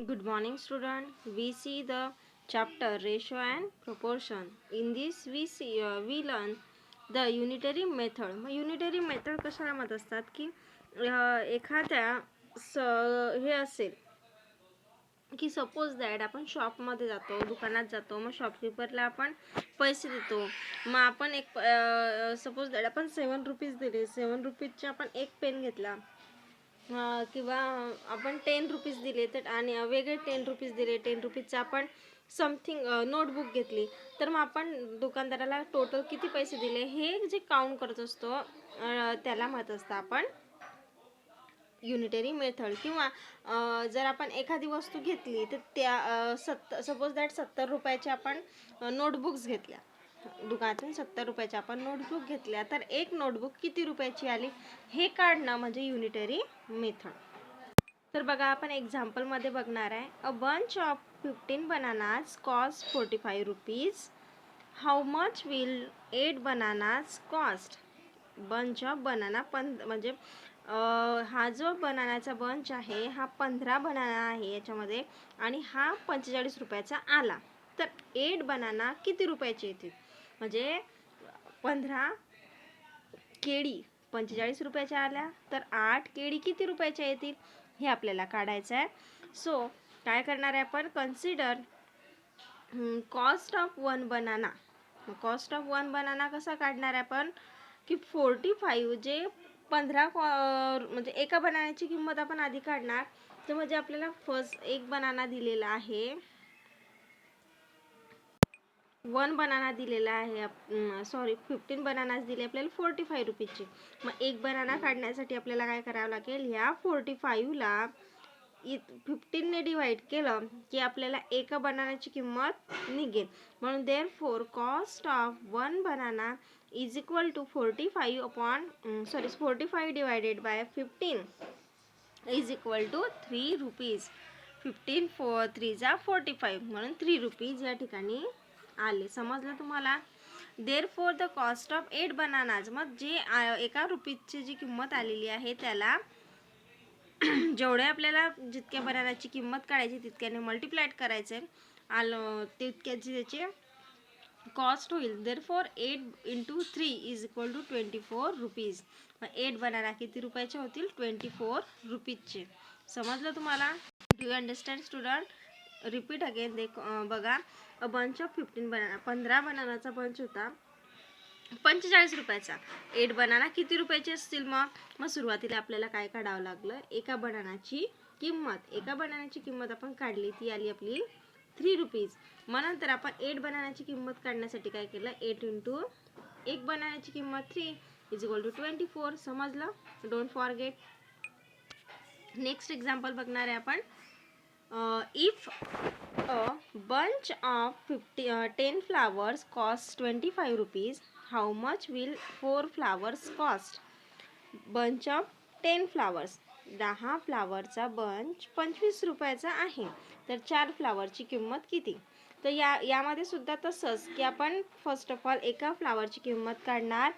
Good morning, student. We see the chapter ratio and proportion. In this, we learn the unitary method. मग unitary method कशाला म्हणत असतात की एखाद्या हे असेल की सपोज दॅट आपण शॉपमध्ये जातो, दुकानात जातो, मग शॉपकीपरला आपण पैसे देतो. मग आपण एक सपोज दॅट आपण 7 रुपीज दिले, 7 रुपीजचे आपण एक पेन घेतला किंवा आपण 10 रुपीज दिले तर आणि वेगळे 10 रुपीज दिले, 10 रुपीजचा आपण समथिंग नोटबुक घेतली, तर मग आपण दुकानदाराला टोटल किती पैसे दिले हे जे काउंट करत असतो त्याला म्हणत असतं आपण युनिटरी मेथड. किंवा जर आपण एखादी वस्तू घेतली तर त्या सपोज दॅट 70 रुपयाचे आपण नोटबुक्स घेतल्या दुकानातून, 70 रुपयाच्या आपण नोटबुक घेतल्या, तर एक नोटबुक किती रुपयाची आली हे काढणं म्हणजे युनिटरी मेथड. तर बघा आपण एक्झाम्पलमध्ये बघणार आहे. अ bunch of 15 bananas cost 45 rupees. How much will 8 bananas cost? Bunch of banana म्हणजे हा जो बनानाचा बंच आहे हा 15 बनाना आहे याच्यामध्ये आणि हा 45 रुपयाचा आला, तर 8 बनाना किती रुपयाचे येतील? म्हणजे 15 केळी 45 रुपयाच्या आल्या, तर 8 केळी किती रुपयाच्या येतील हे आपल्याला काढायचं आहे. सो काय करणार आहे आपण? Consider cost of 1 banana. Cost of 1 banana कसा काढणार आहे आपण की 45 जे 15 म्हणजे एका बनानाची किंमत आपण आधी काढणार. तर म्हणजे आपल्याला फर्स्ट एक बनाना दिलेला आहे, 1 बनाना दिलेला आहे, 15 बनानाज दिले आपल्याला 45 रुपीजचे. मग एक बनाना काढण्यासाठी आपल्याला काय करावं लागेल? ह्या 45ला 15ने डिवाइड केलं की आपल्याला एका बनानाची किंमत निघेल. म्हणून therefore cost of 1 banana is equal to 45 divided by 15 is equal to 3 rupees. 15 4 3 जा 45 म्हणून 3 रुपीज या ठिकाणी आले. समजलं तुम्हाला? Therefore the cost of 8 bananas, मग जे एका रुपीजची जी किंमत आलेली आहे त्याला जेवढे आपल्याला जितक्या बनानाची किंमत काढायची तितक्याने मल्टिप्लाइड करायचे आलं, तितक्याची त्याची कॉस्ट होईल. Therefore 8 × 3 is equal to 24 rupees. 8 banana किती रुपयाचे होतील? 24 रुपीजचे. समजलं तुम्हाला? Do you understand student? Repeat again. बघा, अ बंच ऑफ 15 बनाना, 15 बनानाचा बंच होता 45 रुपयाचा. 8 बनाना किती रुपयाचे असतील? मग सुरुवातीला आपल्याला काय काढावं लागलं? एका बनानाची किंमत. एका बनानाची किंमत आपण काढली, ती आली आपली 3 रुपीज. मग नंतर आपण 8 बनानाची किंमत काढण्यासाठी काय केलं? 8 × एक बनानाची किंमत 3 इज इक्वल टू 24. समजलं? Don't forget. नेक्स्ट एक्झाम्पल बघणार आहे आपण. If a bunch of 10 flowers costs 25 rupees, how much will 4 flowers cost? Bunch of 10 flowers, 10 फ्लावरचा bunch 25 रुपयाचा आहे, तर 4 फ्लावरची किंमत किती? तर यामध्ये सुद्धा तसंच की आपण फर्स्ट ऑफ ऑल एका फ्लावरची किंमत काढणार.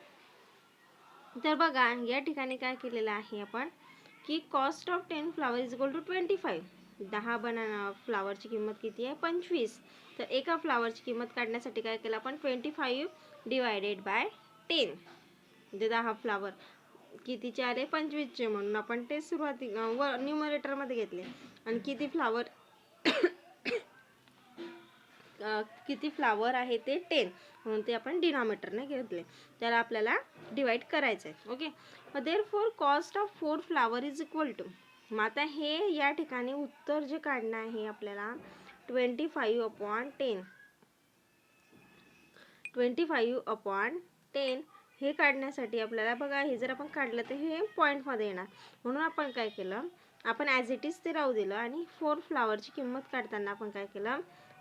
तर बघा या ठिकाणी काय केलेलं आहे आपण की cost of 10 flower is equal to 25. 10 banana फ्लावरची किंमत किती आहे? 25. तर एका फ्लावरची किंमत काढण्यासाठी काय केलं आपण? 25 डिवायडेड बाय 10. म्हणजे 10 फ्लावर कितीचे आले? 25चे. म्हणून आपण ते सुरुवातीला न्यूमरेटरमध्ये घेतले. आणि किती फ्लावर आहे ते 10, म्हणून ते आपण डिनॉमिनेटरने घेतले. त्याला आपल्याला डिवाइड करायचं आहे. Okay. Therefore cost of 4 flower is equal to. मग आता हे या ठिकाणी उत्तर जे काढणं आहे आपल्याला 25/10. 25/10 हे काढण्यासाठी आपल्याला बघा, हे जर आपण काढलं तर हे पॉईंटमध्ये येणार. म्हणून आपण काय केलं? आपण ॲज इट इज ते राहू दिलं आणि 4 फ्लावरची किंमत काढताना आपण काय केलं?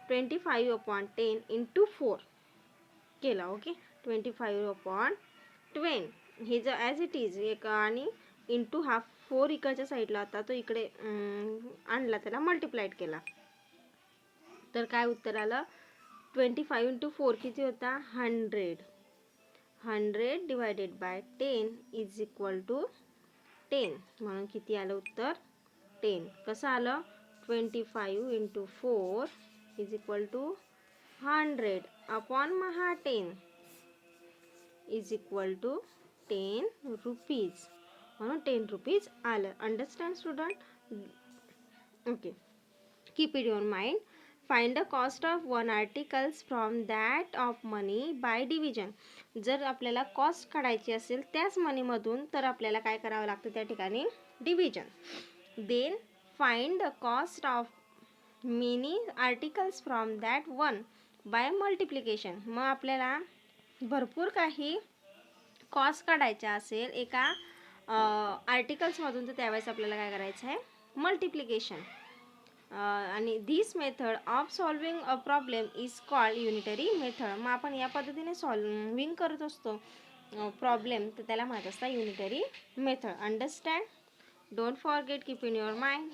25/10 × 4 केला. ओके. 25/10 हे जर ॲज इट इज एक आणि इंटू हा 4 इकडच्या साईडला होता, तो इकडे आणला, त्याला मल्टिप्लाइड केला, तर काय उत्तर आलं? 25 × 4 किती होता? 100. 100 divided by 10 is equal to 10. म्हणून किती आलं उत्तर? 10. कसं आलं? 25 into 4 is equal to 100 upon 10 is equal to 10 rupees. म्हणून 10 rupees आलं. Understand student? Okay, keep it your mind. Find the cost of one articles from that of money by division. जर आपल्याला कॉस्ट काढायची असेल त्याच मनीमधून तर आपल्याला काय करावं लागतं त्या ठिकाणी? Division. Then find the cost of many articles from that one by multiplication. मग आपल्याला भरपूर काही कॉस्ट काढायच्या असेल एका आर्टिकल्समधून तर त्यावेळेस आपल्याला काय करायचं आहे? मल्टिप्लिकेशन. आणि this method of solving a problem is called unitary method. मग आपण या पद्धतीने सॉल्विंग करत असतो प्रॉब्लेम, तर त्याला म्हणत असतात unitary method. Understand? Don't forget, keep in your mind.